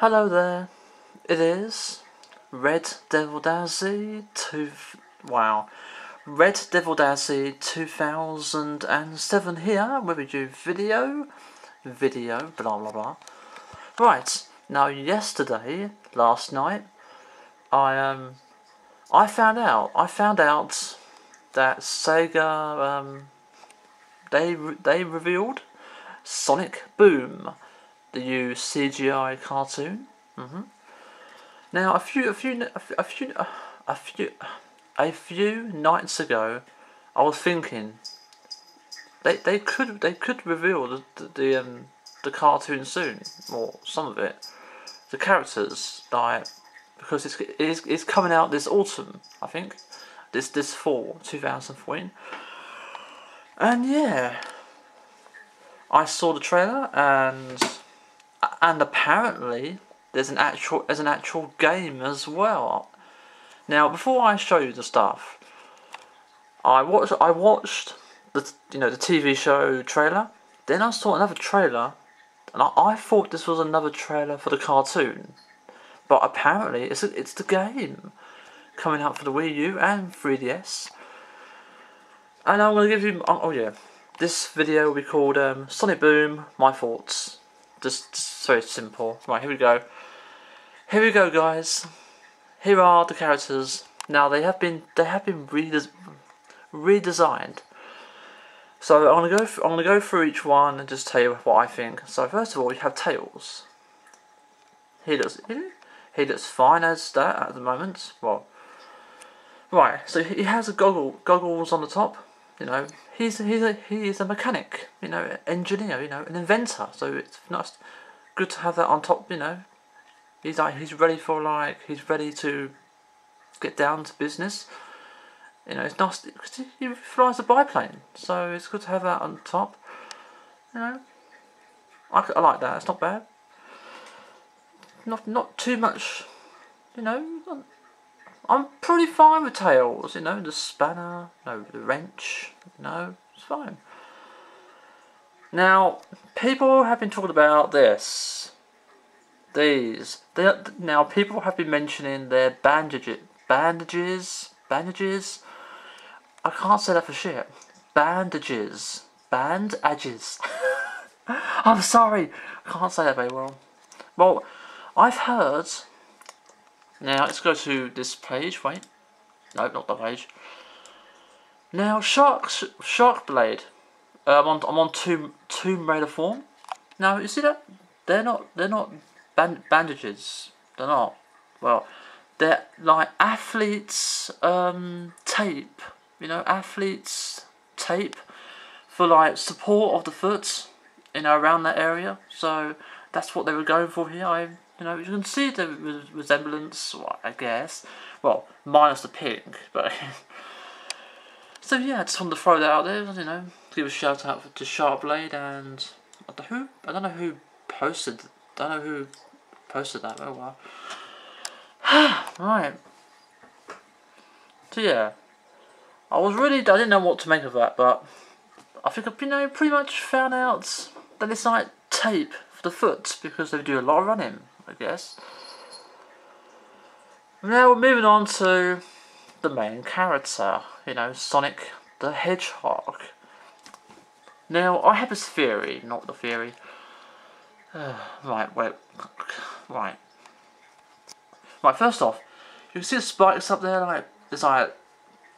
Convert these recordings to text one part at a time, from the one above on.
Hello there, it is Red Devil Dazzy Red Devil Dazzy 2007 here with a new video, blah blah blah. Right, now last night, I found out that Sega, they revealed Sonic Boom, the new CGI cartoon. Now, a few nights ago, I was thinking they could reveal the cartoon soon, or some of it, the characters, because it's coming out this autumn, I think, this fall 2014, and yeah, I saw the trailer and apparently there's an actual game as well. Now, before I show you the stuff, I watched the TV show trailer. Then I saw another trailer, and I thought this was another trailer for the cartoon, but apparently it's the game coming out for the Wii U and 3DS. And I'm gonna give you this video will be called Sonic Boom, My Thoughts. Just very simple. Right, here we go. Here we go, guys. Here are the characters. Now they have been redesigned. So I'm gonna go through each one and just tell you what I think. So first of all, we have Tails. He looks fine as that at the moment. Well, right. So he has a goggles on the top. You know, he is a mechanic. You know, engineer. You know, an inventor. So it's nice, good to have that on top. You know. He's ready to get down to business. You know, it's nice because he flies a biplane, so it's good to have that on top. You know, I like that. It's not bad. Not too much. You know, I'm pretty fine with Tails. You know, the spanner, the wrench. You know, it's fine. Now, people have been talking about this. Now people have been mentioning their bandages. I can't say that for shit. Bandages. I'm sorry, I can't say that very well. Well, I've heard. Now let's go to this page. Wait, no, not that page. Now Shark Blade. I'm on Tomb Raider form. Now you see that they're not bandages. They're not. Well, they're like athletes tape. You know, athletes tape for like support of the foot. You know, around that area. So that's what they were going for here. You can see the resemblance, I guess. Well, minus the pink, but. So yeah, I just wanted to throw that out there. You know, give a shout out to Shark Blade and I don't know who posted. Don't know who posted that. Oh well. Right. So yeah, I didn't know what to make of that, but I think I've pretty much found out that it's like tape for the foot because they do a lot of running, I guess. Now we're moving on to the main character. You know, Sonic the Hedgehog. Now I have this theory, not the theory. Right. First off, you can see the spikes up there. Like there's like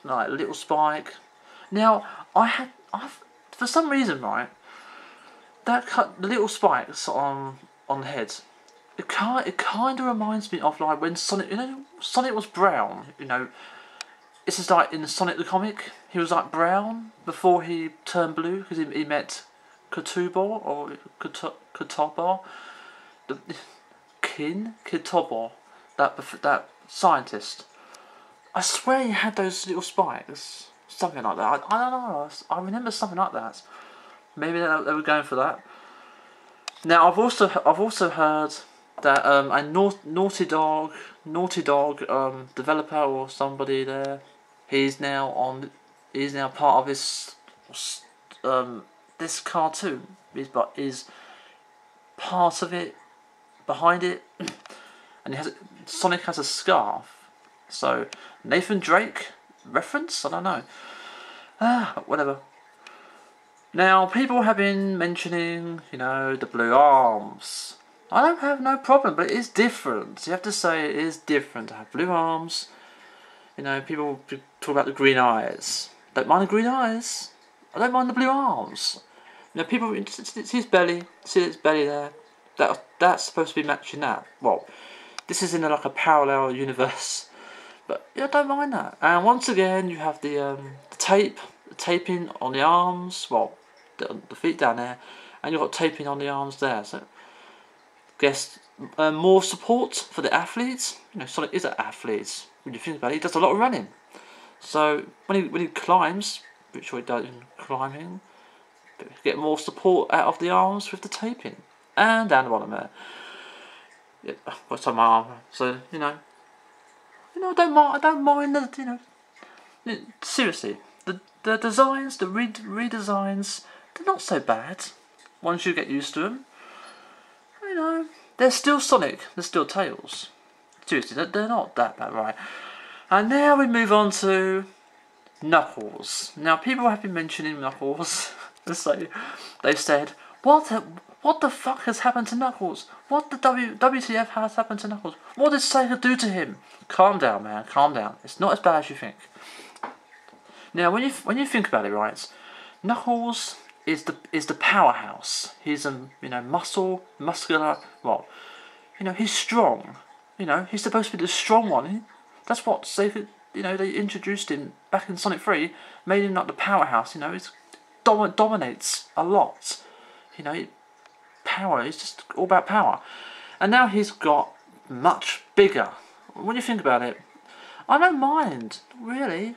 a little spike. Now for some reason, right, that cut the little spikes on the head. It kind of reminds me of like when Sonic. You know, Sonic was brown. You know, this is like in Sonic the comic. He was like brown before he turned blue because he met Kitubo or Kitobo, Kitobo, that scientist. I swear he had those little spikes, something like that. I don't know. I remember something like that. Maybe they were going for that. Now I've also heard that a Naughty Dog developer or somebody there, he's now part of this cartoon. Is part of it behind it, and Sonic has a scarf. So Nathan Drake reference? I don't know. Whatever. Now people have been mentioning, you know, the blue arms. I don't have no problem, but it is different. You have to say it is different to have blue arms. You know, people talk about the green eyes. Don't mind the green eyes. I don't mind the blue arms. You know, people, it's his belly. See his belly there. That's supposed to be matching that. Well, this is in like a parallel universe, but yeah, I don't mind that. And once again, you have the taping on the arms. Well, the feet down there, and you've got taping on the arms there. So, guess more support for the athletes. You know, Sonic is an athlete. When you think about it, he does a lot of running. So when he climbs, which he does in climbing, get more support out of the arms with the taping and down the bottom there. Yep, what's on my arm? So you know, I don't mind the, you know, seriously, the designs, the redesigns, they're not so bad once you get used to them. You know, they're still Sonic, they're still Tails. Seriously, they're not that bad, right? And now we move on to Knuckles. Now people have been mentioning Knuckles. So they've said, what the fuck has happened to Knuckles? What the WTF has happened to Knuckles? What did Sega do to him? Calm down, man. Calm down. It's not as bad as you think. Now, when you think about it, right, Knuckles is the powerhouse. He's muscular. Well, you know, he's strong. You know, he's supposed to be the strong one. That's what Sega. You know, they introduced him back in Sonic 3, made him like the powerhouse. You know, he's dominates a lot. You know, power. It's just all about power. And now he's got much bigger. When you think about it, I don't mind really.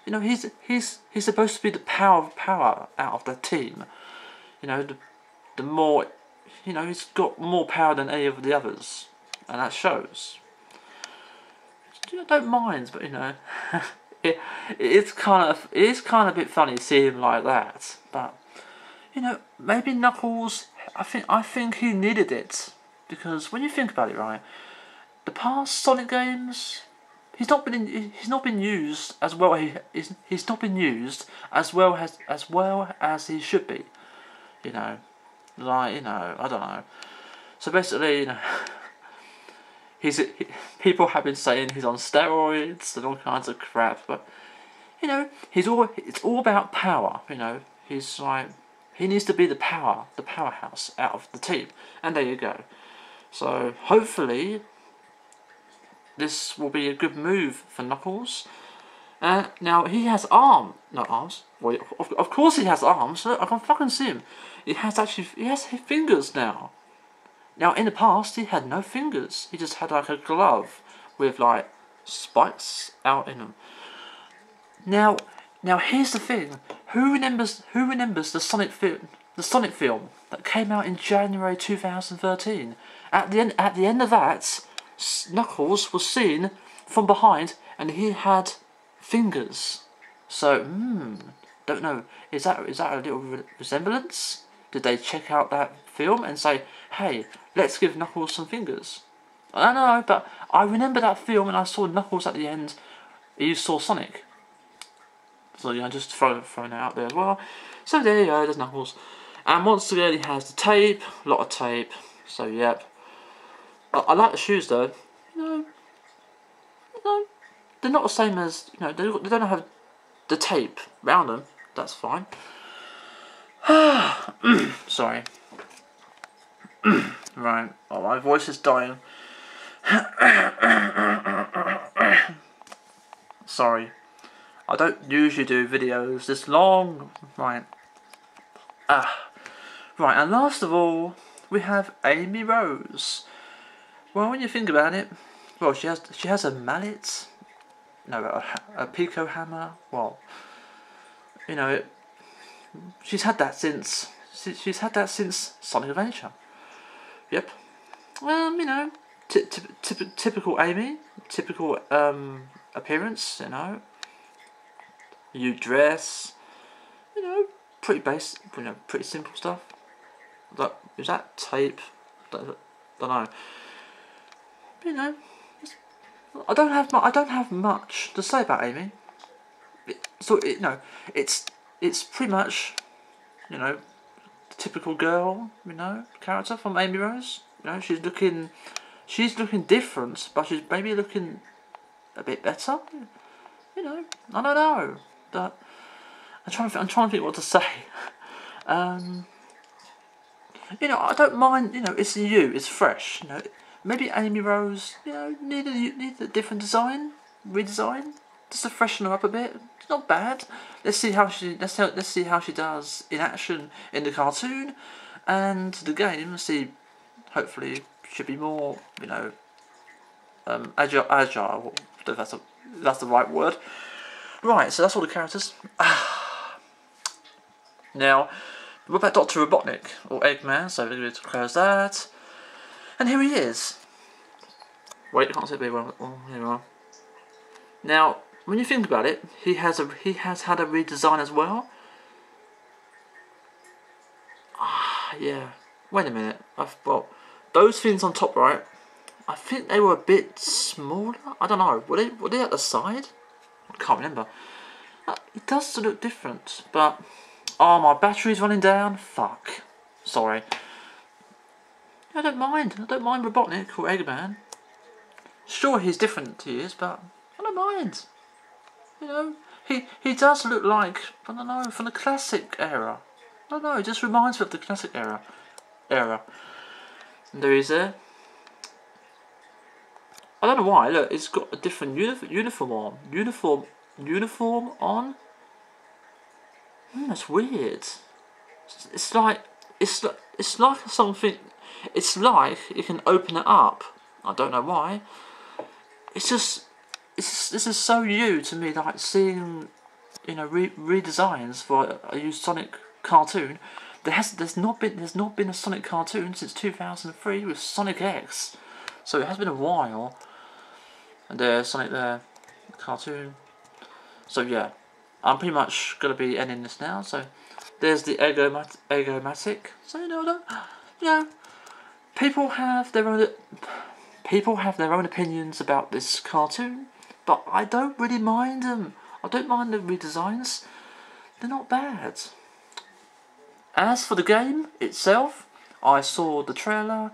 You know, he's supposed to be the power out of the team. You know, the more, you know, he's got more power than any of the others, and that shows. I don't mind, but you know, it's kind of a bit funny to see him like that. But you know, maybe Knuckles. I think he needed it, because when you think about it, right, the past Sonic games, he's not been used as well. He's not been used as well as he should be. You know, like, you know, I don't know. So basically, you know, people have been saying he's on steroids and all kinds of crap, but you know, it's all about power. You know, he's like, he needs to be the powerhouse out of the team, and there you go. So hopefully, this will be a good move for Knuckles. Now he has not arms. Well, of course he has arms. Look, I can fucking see him. He has fingers now. Now in the past he had no fingers. He just had like a glove with like spikes out in them. Now here's the thing. Who remembers the Sonic film that came out in January 2013? At the end of that, Knuckles was seen from behind and he had fingers. So, don't know. Is that a little resemblance? Did they check out that film and say, hey, let's give Knuckles some fingers? I don't know, but I remember that film and I saw Knuckles at the end. You saw Sonic. So, you know, just throwing it out there as well. So there you go, there's Knuckles. And once again, he has the tape, a lot of tape. So, yep. I like the shoes though. You know, they're not the same as, you know, they don't have the tape around them. That's fine. Sorry. Right. Oh, my voice is dying. Sorry. I don't usually do videos this long. Right. Right, and last of all, we have Amy Rose. Well, when you think about it, well, she has a mallet, no, a pico hammer. Well, you know, she's had that since Sonic Adventure. Yep. You know, typical Amy, typical appearance. You know, you dress. You know, pretty basic. You know, pretty simple stuff. Is that tape? don't know. You know, I don't have much to say about Amy. It's pretty much, you know, the typical girl, you know, character from Amy Rose. You know, she's looking different, but she's maybe looking a bit better. You know, I don't know, but I'm trying to think what to say. You know, I don't mind. You know, it's new, it's fresh. You know, maybe Amy Rose, you know, need a different redesign, just to freshen her up a bit. It's not bad. Let's see how she does in action in the cartoon, and the game. See, hopefully, should be more, you know, agile. If that's the right word. Right, so that's all the characters. Now, what about Dr. Robotnik, or Eggman? So we're going to close that. And here he is. Wait, I can't see it very well. Oh, here we are. Now, when you think about it, he has had a redesign as well. Yeah. Wait a minute. Well, those things on top right, I think they were a bit smaller. I don't know. Were they at the side? I can't remember. It does look different, but oh, my battery's running down. Fuck. Sorry. I don't mind. I don't mind Robotnik or Eggman. Sure, he's different. He is, but I don't mind. You know, he does look like, I don't know, from the classic era. I don't know. It just reminds me of the classic era. And there he is there. I don't know why. Look, it's got a different uniform on. Uniform on. That's weird. It's like something. It's like you can open it up. I don't know why. This is so new to me. Like seeing, you know, redesigns for a used Sonic cartoon. There's not been a Sonic cartoon since 2003 with Sonic X. So it has been a while. And there's Sonic there, cartoon. So yeah, I'm pretty much gonna be ending this now. So there's the Egomatic. So you know, people have their own opinions about this cartoon, but I don't really mind them. I don't mind the redesigns. They're not bad. As for the game itself, I saw the trailer.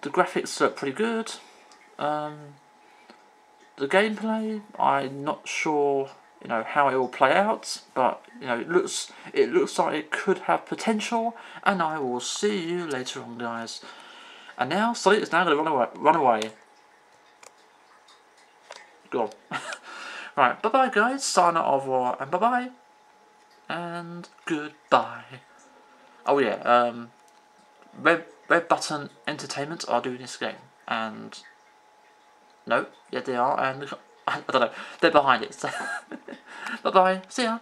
The graphics look pretty good. The gameplay, I'm not sure, you know, how it will play out, but you know, it looks like it could have potential. And I will see you later on, guys. And now Sonic is now going to run away. Go on. Right, bye bye, guys. Sign au revoir and bye bye and goodbye. Oh yeah, Red Button Entertainment are doing this game, and no, yeah they are, and I don't know, they're behind it. So bye bye, see ya.